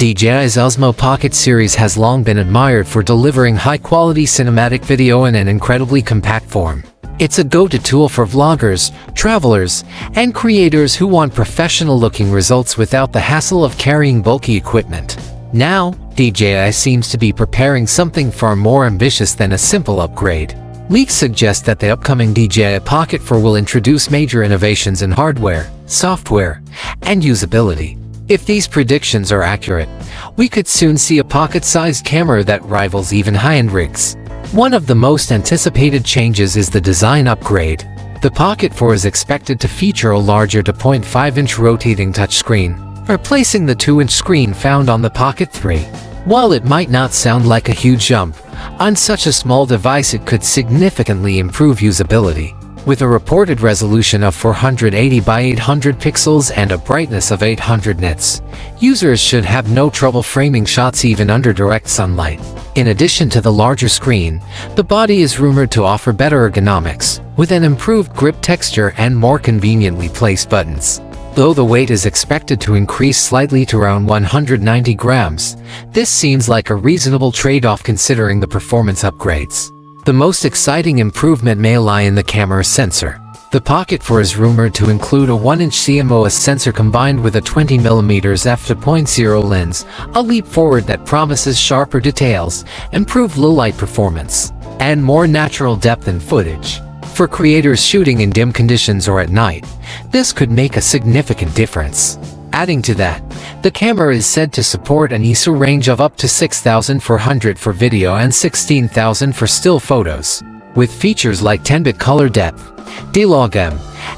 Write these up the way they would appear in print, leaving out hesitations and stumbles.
DJI's Osmo Pocket series has long been admired for delivering high-quality cinematic video in an incredibly compact form. It's a go-to tool for vloggers, travelers, and creators who want professional-looking results without the hassle of carrying bulky equipment. Now, DJI seems to be preparing something far more ambitious than a simple upgrade. Leaks suggest that the upcoming DJI Pocket 4 will introduce major innovations in hardware, software, and usability. If these predictions are accurate, we could soon see a pocket-sized camera that rivals even high-end rigs. One of the most anticipated changes is the design upgrade. The Pocket 4 is expected to feature a larger 2.5-inch rotating touchscreen, replacing the 2-inch screen found on the Pocket 3. While it might not sound like a huge jump, on such a small device it could significantly improve usability. With a reported resolution of 480 by 800 pixels and a brightness of 800 nits, users should have no trouble framing shots even under direct sunlight. In addition to the larger screen, the body is rumored to offer better ergonomics, with an improved grip texture and more conveniently placed buttons. Though the weight is expected to increase slightly to around 190 grams, this seems like a reasonable trade-off considering the performance upgrades. The most exciting improvement may lie in the camera sensor. The Pocket 4 is rumored to include a 1-inch CMOS sensor combined with a 20mm f2.0 lens, a leap forward that promises sharper details, improved low-light performance, and more natural depth in footage. For creators shooting in dim conditions or at night, this could make a significant difference. Adding to that, the camera is said to support an ISO range of up to 6400 for video and 16000 for still photos. With features like 10-bit color depth, D-Log-M,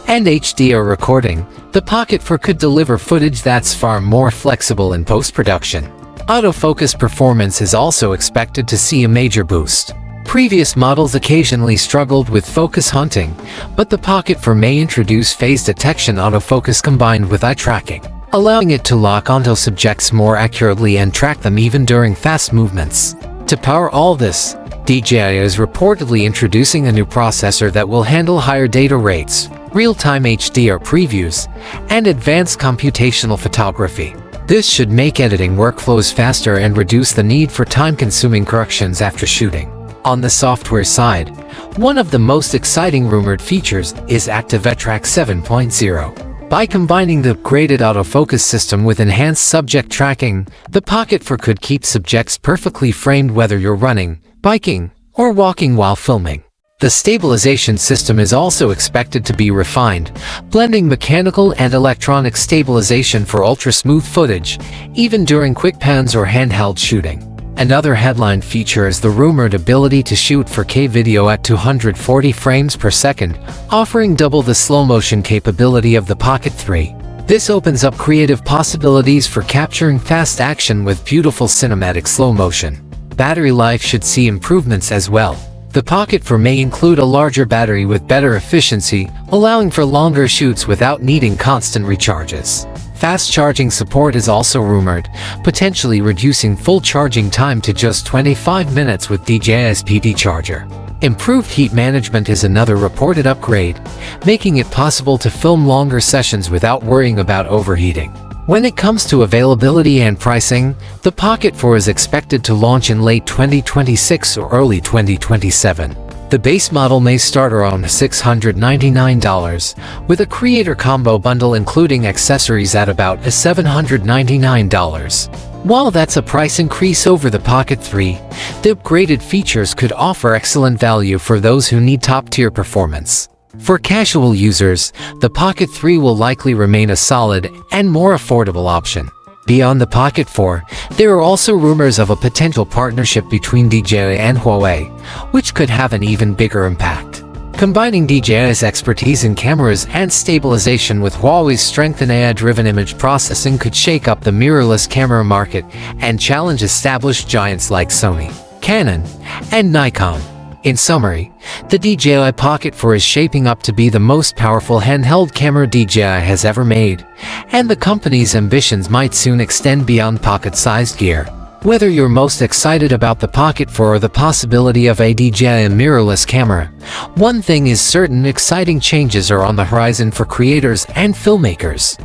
and HDR recording, the Pocket 4 could deliver footage that's far more flexible in post-production. Autofocus performance is also expected to see a major boost. Previous models occasionally struggled with focus hunting, but the Pocket 4 may introduce phase detection autofocus combined with eye tracking, allowing it to lock onto subjects more accurately and track them even during fast movements. To power all this, DJI is reportedly introducing a new processor that will handle higher data rates, real-time HDR previews, and advanced computational photography. This should make editing workflows faster and reduce the need for time-consuming corrections after shooting. On the software side, one of the most exciting rumored features is ActiveTrack 7.0. By combining the upgraded autofocus system with enhanced subject tracking, the Pocket 4 could keep subjects perfectly framed whether you're running, biking, or walking while filming. The stabilization system is also expected to be refined, blending mechanical and electronic stabilization for ultra-smooth footage, even during quick pans or handheld shooting. Another headline feature is the rumored ability to shoot 4K video at 240 frames per second, offering double the slow-motion capability of the Pocket 3. This opens up creative possibilities for capturing fast action with beautiful cinematic slow motion. Battery life should see improvements as well. The Pocket 4 may include a larger battery with better efficiency, allowing for longer shoots without needing constant recharges. Fast charging support is also rumored, potentially reducing full charging time to just 25 minutes with DJI's PD charger. Improved heat management is another reported upgrade, making it possible to film longer sessions without worrying about overheating. When it comes to availability and pricing, the Pocket 4 is expected to launch in late 2026 or early 2027. The base model may start around $699, with a creator combo bundle including accessories at about $799. While that's a price increase over the Pocket 3, the upgraded features could offer excellent value for those who need top-tier performance. For casual users, the Pocket 3 will likely remain a solid and more affordable option. Beyond the Pocket 4, there are also rumors of a potential partnership between DJI and Huawei, which could have an even bigger impact. Combining DJI's expertise in cameras and stabilization with Huawei's strength in AI-driven image processing could shake up the mirrorless camera market and challenge established giants like Sony, Canon, and Nikon. In summary, the DJI Pocket 4 is shaping up to be the most powerful handheld camera DJI has ever made, and the company's ambitions might soon extend beyond pocket-sized gear. Whether you're most excited about the Pocket 4 or the possibility of a DJI mirrorless camera, one thing is certain: exciting changes are on the horizon for creators and filmmakers.